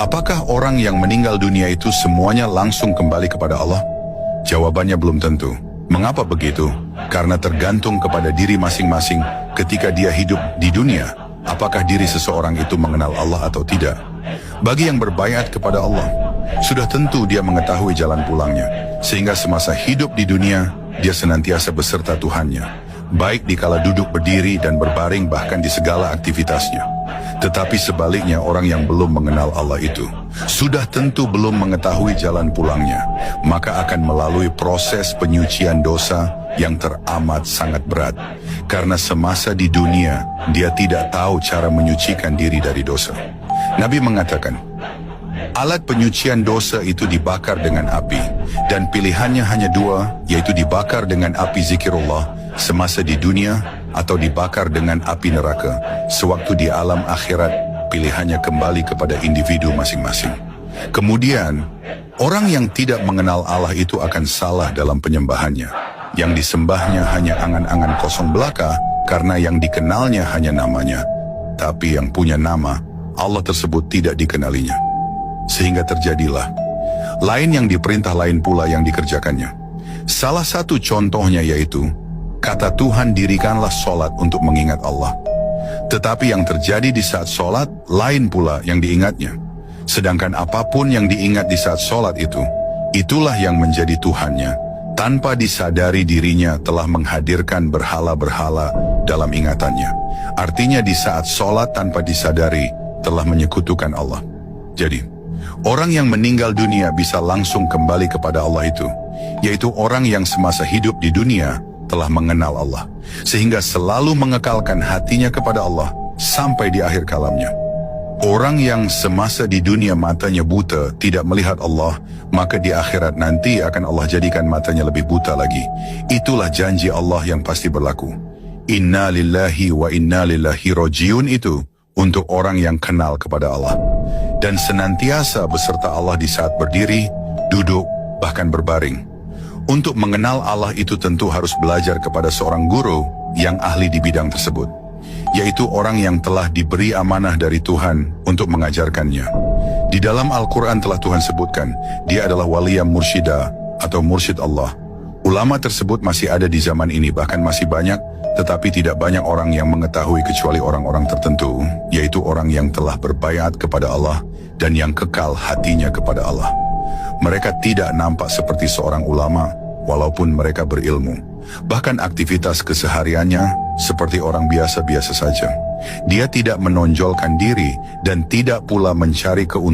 Apakah orang yang meninggal dunia itu semuanya langsung kembali kepada Allah? Jawabannya belum tentu. Mengapa begitu? Karena tergantung kepada diri masing-masing ketika dia hidup di dunia. Apakah diri seseorang itu mengenal Allah atau tidak? Bagi yang berbaiat kepada Allah, sudah tentu dia mengetahui jalan pulangnya. Sehingga semasa hidup di dunia, dia senantiasa beserta Tuhannya. Baik dikala duduk berdiri dan berbaring bahkan di segala aktivitasnya. Tetapi sebaliknya orang yang belum mengenal Allah itu, sudah tentu belum mengetahui jalan pulangnya. Maka akan melalui proses penyucian dosa yang teramat sangat berat. Karena semasa di dunia, dia tidak tahu cara menyucikan diri dari dosa. Nabi mengatakan, alat penyucian dosa itu dibakar dengan api, dan pilihannya hanya dua, yaitu dibakar dengan api zikirullah semasa di dunia, atau dibakar dengan api neraka sewaktu di alam akhirat. Pilihannya kembali kepada individu masing-masing. Kemudian, orang yang tidak mengenal Allah itu akan salah dalam penyembahannya. Yang disembahnya hanya angan-angan kosong belaka, karena yang dikenalnya hanya namanya. Tapi yang punya nama, Allah tersebut tidak dikenalinya. Sehingga terjadilah lain yang diperintah, lain pula yang dikerjakannya. Salah satu contohnya yaitu kata Tuhan, dirikanlah sholat untuk mengingat Allah. Tetapi yang terjadi di saat sholat, lain pula yang diingatnya. Sedangkan apapun yang diingat di saat sholat itu, itulah yang menjadi Tuhannya. Tanpa disadari dirinya telah menghadirkan berhala-berhala dalam ingatannya. Artinya di saat sholat tanpa disadari telah menyekutukan Allah. Jadi, orang yang meninggal dunia bisa langsung kembali kepada Allah itu, yaitu orang yang semasa hidup di dunia telah mengenal Allah, sehingga selalu mengekalkan hatinya kepada Allah sampai di akhir kalamnya. Orang yang semasa di dunia matanya buta, tidak melihat Allah, maka di akhirat nanti akan Allah jadikan matanya lebih buta lagi. Itulah janji Allah yang pasti berlaku. Inna lillahi wa inna lillahi rojiun itu untuk orang yang kenal kepada Allah dan senantiasa beserta Allah di saat berdiri, duduk, bahkan berbaring. Untuk mengenal Allah itu tentu harus belajar kepada seorang guru yang ahli di bidang tersebut, yaitu orang yang telah diberi amanah dari Tuhan untuk mengajarkannya. Di dalam Al-Quran telah Tuhan sebutkan, dia adalah waliyah mursyida atau mursyid Allah. Ulama tersebut masih ada di zaman ini, bahkan masih banyak, tetapi tidak banyak orang yang mengetahui kecuali orang-orang tertentu, yaitu orang yang telah berbaiat kepada Allah dan yang kekal hatinya kepada Allah. Mereka tidak nampak seperti seorang ulama, walaupun mereka berilmu. Bahkan aktivitas kesehariannya seperti orang biasa-biasa saja. Dia tidak menonjolkan diri dan tidak pula mencari keuntungan